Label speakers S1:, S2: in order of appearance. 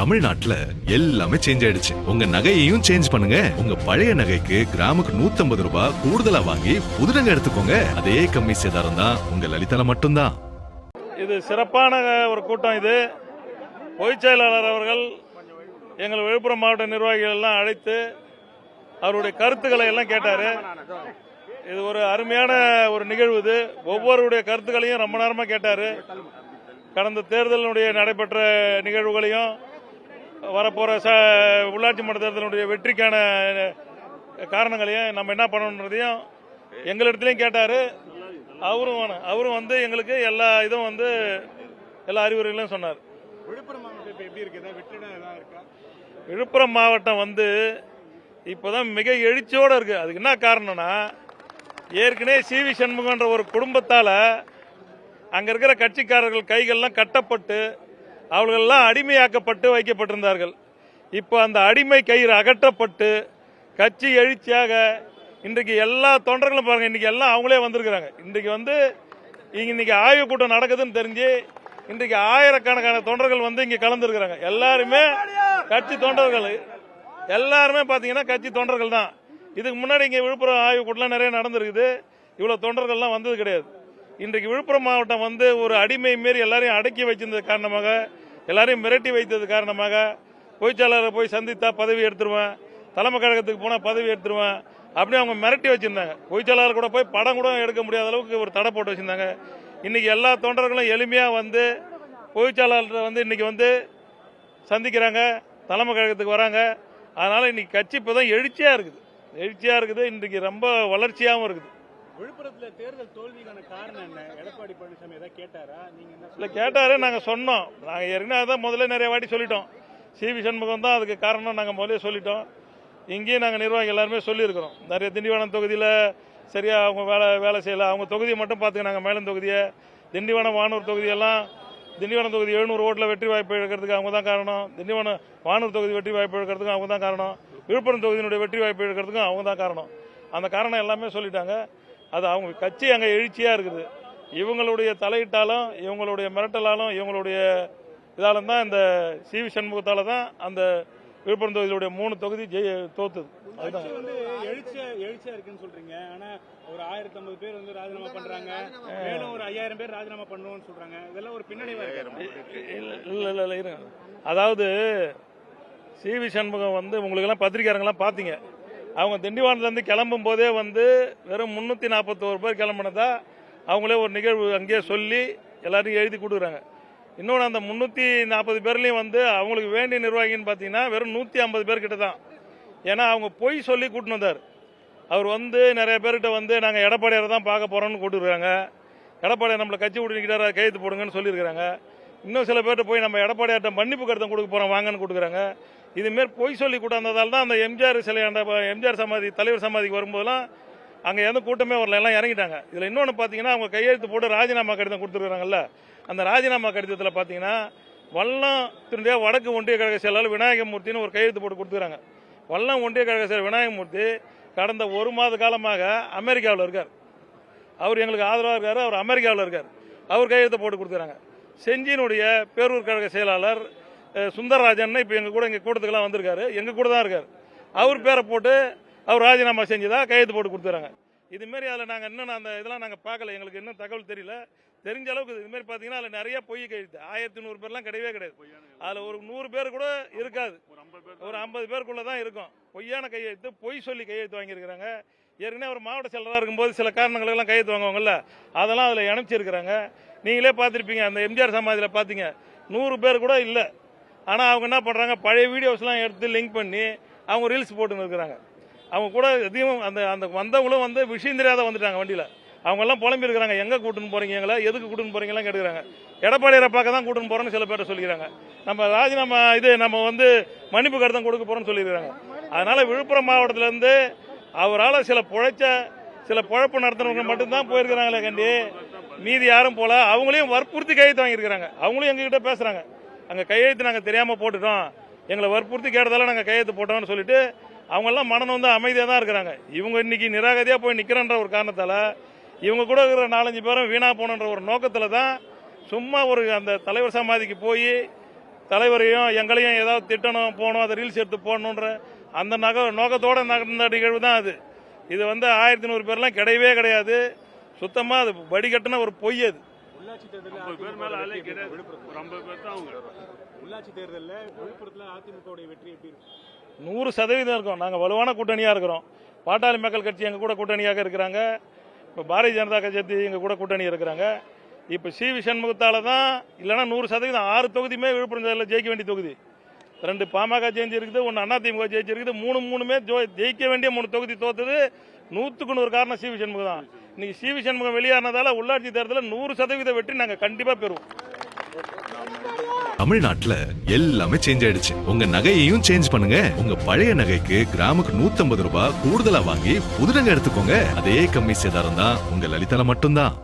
S1: தமிழ்நாட்டுல எல்லாமே சேஞ்ச் ஆயிடுச்சு. உங்க நகையையும் சேஞ்ச் பண்ணுங்க. உங்க பழைய நகைக்கு கிராமுக்கு 150 ரூபாய் கூடுதலா வாங்கி புது நகை எடுத்துக்கோங்க. அதே கம்மி சேதாரம் தான் உங்க லலிதால மட்டும்தான்.
S2: இது சிறப்பான ஒரு கூட்டம். இது பொதுச் செயலாளர் அவர்கள் எங்கள் விழுப்புரம் மாவட்ட நிர்வாகிகள் எல்லாம் அழைத்து அவருடைய கருத்துக்களை எல்லாம் கேட்டாரு. இது ஒரு அருமையான ஒரு நிகழ்வு. இது ஒவ்வொருடைய கருத்துக்களையும் ரொம்ப நேரமா கேட்டாரு. கடந்த தேர்தலினுடைய நடைபெற்ற நிகழ்வுகளையும் வரப்போற உள்ளாட்சி மன்ற தேர்தலுடைய வெற்றிக்கான காரணங்களையும் நம்ம என்ன பண்ணணுன்றதையும் எங்களிடத்திலையும் கேட்டாரு. அவரும் வந்து எங்களுக்கு எல்லா இதுவும் வந்து எல்லா அறிவுரைகளையும் சொன்னார். விழுப்புரம் மாவட்டம் வந்து இப்பதான் மிக எழுச்சியோட இருக்கு. அதுக்கு என்ன காரணம்னா, ஏற்கனவே சி.வி. சண்முகன்ற ஒரு குடும்பத்தால அங்க இருக்கிற கட்சிக்காரர்கள் கைகள்லாம் கட்டப்பட்டு அவர்களெல்லாம் அடிமையாக்கப்பட்டு வைக்கப்பட்டிருந்தார்கள். இப்போ அந்த அடிமை கயிறு அகற்றப்பட்டு கட்சி எழுச்சியாக இன்றைக்கு எல்லா தொண்டர்களும் பாருங்க, இன்னைக்கு எல்லாம் அவங்களே வந்திருக்கிறாங்க. இன்னைக்கு ஆய்வு கூட்டம் நடக்குதுன்னு தெரிஞ்சு இன்றைக்கு ஆயிரக்கணக்கான தொண்டர்கள் வந்து இங்க கலந்துருக்கிறாங்க. எல்லாருமே கட்சி தொண்டர்கள், எல்லாருமே பாத்தீங்கன்னா கட்சி தொண்டர்கள் தான். இதுக்கு முன்னாடி இங்க விழுப்புரம் ஆய்வு கூட்டம் நிறைய நடந்திருக்குது. இவ்வளவு தொண்டர்கள்லாம் வந்தது கிடையாது. இன்றைக்கு விழுப்புரம் மாவட்டம் வந்து ஒரு அடிமை மாரி எல்லாரையும் அடக்கி வைச்சிருந்தது காரணமாக, எல்லாரையும் மிரட்டி வைத்தது காரணமாக, பொதுச்செயலாளரை போய் சந்தித்தா பதவி எடுத்துருவேன், தலைமை கழகத்துக்கு போனா பதவி எடுத்துருவேன் அப்படி அவங்க மிரட்டி வச்சிருந்தாங்க. பொதுச்செயலாளர் கூட போய் படம் கூட எடுக்க முடியாத அளவுக்கு ஒரு தடை போட்டு வச்சிருந்தாங்க. இன்னைக்கு எல்லா தொண்டர்களும் எளிமையா வந்து பொதுச்செயலாளர் வந்து இன்னைக்கு வந்து சந்திக்கிறாங்க, தலைமை கழகத்துக்கு வராங்க. அதனால இன்னைக்கு கட்சி இப்பதான் எழுச்சியா இருக்குது. இன்றைக்கு ரொம்ப வளர்ச்சியாகவும் இருக்குது.
S3: விழுப்புரத்தில் தேர்தல் தோல்விக்கான காரணம் என்ன? எடப்பாடி பழனிசாமி ஏதாவது கேட்டாரா?
S2: இல்ல கேட்டாரு, நாங்க சொன்னோம். நாங்க ஏற்கனவே அதான் முதல்ல நிறைய வாட்டி சொல்லிட்டோம். சி.வி. சண்முகம் தான் அதுக்கு காரணம் நாங்க முதல்ல சொல்லிட்டோம். இங்கேயும் நாங்க நிர்வாகி எல்லாருமே சொல்லியிருக்கிறோம். நிறைய திண்டிவனம் தொகுதியில சரியா அவங்க வேலை செய்யல. அவங்க தொகுதியை மட்டும் பாத்துக்கினாங்க. மேலும் தொகுதியை, திண்டிவனம் வானூர் தொகுதியெல்லாம், திண்டிவனம் தொகுதி 700 ஓட்டுல வெற்றி வாய்ப்பு இழக்கிறதுக்கு அவங்க தான் காரணம். திண்டிவனம் வானூர் தொகுதி வெற்றி வாய்ப்பு இழக்கிறதுக்கும் அவங்க தான் காரணம். விழுப்புரம் தொகுதியினுடைய வெற்றி வாய்ப்பு இழக்கிறதுக்கும் அவங்க தான் காரணம். அந்த காரணம் எல்லாமே சொல்லிட்டாங்க. அது அவங்க கட்சி அங்க எழுச்சியா இருக்குது. இவங்களுடைய தலையிட்டாலும், இவங்களுடைய மிரட்டலாலும், இவங்களுடைய இதாலும் தான் இந்த சி.வி. சண்முகத்தால தான் அந்த விழுப்புரம் தொகுதியுடைய 3 தொகுதி தோத்துது. அதுதான்
S3: எழுச்சியா இருக்குன்னு சொல்றீங்க. ஆனா ஒரு 1050 பேர் வந்து ராஜினாமா பண்றாங்க, மேலும் ஒரு 5000 பேர் ராஜினாமா பண்ணுவோம்னு சொல்றாங்க. இதெல்லாம் ஒரு பின்னடைவா
S2: இல்ல. அதாவது சி.வி. சண்முகம் வந்து உங்களுக்கு எல்லாம் பத்திரிகையாளங்களாம் பாத்தீங்க. அவங்க திண்டிவனத்திலிருந்து கிளம்பும் போதே வந்து வெறும் 341 பேர் கிளம்பினதா அவங்களே ஒரு நிகழ்வு அங்கேயே சொல்லி எல்லாரையும் எழுதி கொடுக்குறாங்க. இன்னொன்று, அந்த 340 பேர்லையும் வந்து அவங்களுக்கு வேண்டிய நிர்வாகின்னு பார்த்தீங்கன்னா வெறும் 150 பேர் கிட்ட தான். ஏன்னா அவங்க பொய் சொல்லி கூட்டின்னு வந்தார். அவர் வந்து நிறைய பேர்கிட்ட வந்து நாங்கள் எடப்பாடியாரை தான் பார்க்க போறோம்னு கூட்டுருக்காங்க. எடப்பாடியார் நம்மளை கட்சி விட்டுக்கிட்டார கையெழுத்து போடுங்கன்னு சொல்லியிருக்காங்க. இன்னும் சில பேர்கிட்ட போய் நம்ம எடப்பாடியார்ட்ட மன்னிப்பு கடிதம் கொடுக்க போறோம் வாங்கன்னு கொடுக்குறாங்க. இதுமாரி பொய் சொல்லி கூட்டாந்ததால் தான் அந்த எம்ஜிஆர் சமாதி, தலைவர் சமாதிக்கு வரும்போதெல்லாம் அங்கே எந்த கூட்டமே வரல, எல்லாம் இறங்கிட்டாங்க. இதில் இன்னொன்று பார்த்தீங்கன்னா, அவங்க கையெழுத்து போட்டு ராஜினாமா கடிதம் கொடுத்துருக்காங்கல்ல, அந்த ராஜினாமா கடிதத்தில் பார்த்தீங்கன்னா வல்லம் திருண்டியா வடக்கு ஒன்றிய கழக செயலாளர் விநாயகமூர்த்தின்னு ஒரு கையெழுத்து போட்டு கொடுத்துருக்காங்க. வல்லம் ஒன்றிய கழக செயலர் விநாயகமூர்த்தி கடந்த 1 மாத காலமாக அமெரிக்காவில் இருக்கார். அவர் எங்களுக்கு ஆதரவாக இருக்காரு. அவர் அமெரிக்காவில் இருக்கார். அவர் கையெழுத்து போட்டு கொடுத்துறாங்க. செஞ்சியினுடைய பேரூர் கழக செயலாளர் சுந்தரராஜன் இப்ப எங்க கூட்டத்துக்கெல்லாம் வந்திருக்காரு. எங்க கூட தான் இருக்காரு. அவர் பேரை போட்டு அவர் ராஜினாமா செஞ்சுதான் கையெழுத்து போட்டு கொடுத்துறாங்க. இது மாதிரி அதில் நாங்கள் இன்னும் அந்த இதெல்லாம் நாங்கள் பார்க்கல. எங்களுக்கு இன்னும் தகவல் தெரியல. தெரிஞ்ச அளவுக்கு இது மாதிரி பார்த்தீங்கன்னா அதில் நிறைய பொய் கையெழுத்து 1100 பேர்லாம் கிடையவே கிடையாது. அதில் ஒரு 100 பேர் கூட இருக்காது. ஒரு 50 பேருக்குள்ள தான் இருக்கும். பொய்யான கையெழுத்து, பொய் சொல்லி கையெழுத்து வாங்கியிருக்கிறாங்க. ஏற்கனவே ஒரு மாவட்ட செயலராக இருக்கும்போது சில காரணங்களுக்கெல்லாம் கையெழுத்து வாங்குவாங்கல்ல, அதெல்லாம் அதில் இணைச்சிருக்கிறாங்க. நீங்களே பார்த்துருப்பீங்க, அந்த எம்ஜிஆர் சமாதியில் பார்த்தீங்க 100 பேர் கூட இல்லை. ஆனால் அவங்க என்ன பண்ணுறாங்க, பழைய வீடியோஸ்லாம் எடுத்து லிங்க் பண்ணி அவங்க ரீல்ஸ் போட்டுன்னு இருக்கிறாங்க. அவங்க கூட எதையும் அந்த வந்தவங்களும் வந்து விஷயம் தெரியாத வந்துட்டாங்க வண்டியில். அவங்க எல்லாம் புலம்பி இருக்கிறாங்க, எங்கே கூட்டுன்னு போறீங்க, எங்களை எதுக்கு கூட்டுன்னு போறீங்கலாம் கேட்குறாங்க. எடப்பாடியாரை பார்க்க தான் கூட்டுன்னு போறோன்னு சில பேர் சொல்லிக்கிறாங்க. நம்ம ராஜினாமா நம்ம வந்து மன்னிப்பு கடிதம் கொடுக்க போறோம்னு சொல்லியிருக்காங்க. அதனால விழுப்புரம் மாவட்டத்திலேருந்து அவரால் சில பொழப்பு நடத்துறவங்க மட்டும்தான் போயிருக்கிறாங்களே கண்டி, மீதி யாரும் போல. அவங்களையும் வற்புறுத்தி கையெழுத்து வாங்கியிருக்கிறாங்க. அவங்களும் எங்ககிட்ட பேசுறாங்க, அங்கே கையெழுத்து நாங்கள் தெரியாமல் போட்டுட்டோம், எங்களை வற்புறுத்தி கேட்டதால நாங்கள் கையெழுத்து போட்டோம்னு சொல்லிட்டு அவங்க எல்லாம் மனம் வந்து அமைதியாக தான் இருக்கிறாங்க. இவங்க இன்னைக்கு நிராகதியா போய் நிக்கிறன்ற ஒரு காரணத்தால இவங்க கூட இருக்கிற 4-5 பேரும் வீணா போனன்ற ஒரு நோக்கத்தில் தான் சும்மா ஒரு அந்த தலைவர் சமாதிக்கு போய் தலைவரையும் எங்களையும் ஏதாவது திட்டணும் போகணும் அதை ரீல்ஸ் எடுத்து போடணுன்ற அந்த நோக்கத்தோட நடந்த நிகழ்வு தான் அது. இது வந்து 1100 பேர்லாம் கிடையவே கிடையாது. சுத்தமா அது வடிகட்டின ஒரு பொய் அது.
S3: உள்ளாட்சி தேர்தலில் உள்ளாட்சி தேர்தலில் விழுப்புரத்தில் அதிமுகவுடைய வெற்றி எப்படி இருக்கும்?
S2: 100% இருக்கும். நாங்கள் வலுவான கூட்டணியாக இருக்கிறோம். பாட்டாளி மக்கள் கட்சி எங்கள் கூட கூட்டணியாக இருக்கிறாங்க. இப்போ பாரதிய ஜனதா கட்சி எங்கள் கூட கூட்டணி இருக்கிறாங்க. இப்போ சி.வி. சண்முகத்தால தான் இல்லைன்னா 100% 6 தொகுதியுமே விழுப்புரம் தேர்தலில் ஜெயிக்க வேண்டிய தொகுதி. 2 பாமக ஜெயிச்சிருக்குது, 1 அதிமுக ஜெயிச்சிருக்குது. 3 ஜெயிக்க வேண்டிய 3 தொகுதி தோத்தது 100க்கு 100 காரணம் சி.வி. சண்முகம் தான். இன்னைக்கு சி.வி. சண்முகம் வெளியானதால உள்ளாட்சி தேர்தலில் 100% வெற்றி நாங்கள் கண்டிப்பாக பெறுவோம்.
S1: தமிழ்நாட்டுல எல்லாமே சேஞ்ச் ஆயிடுச்சு. உங்க நகையையும் சேஞ்ச் பண்ணுங்க. உங்க பழைய நகைக்கு கிராமுக்கு 150 ரூபாய் கூடுதலா வாங்கி புது நகை எடுத்துக்கோங்க. அதே கம்மி சேதாரம் தான் உங்க லலிதால மட்டும்தான்.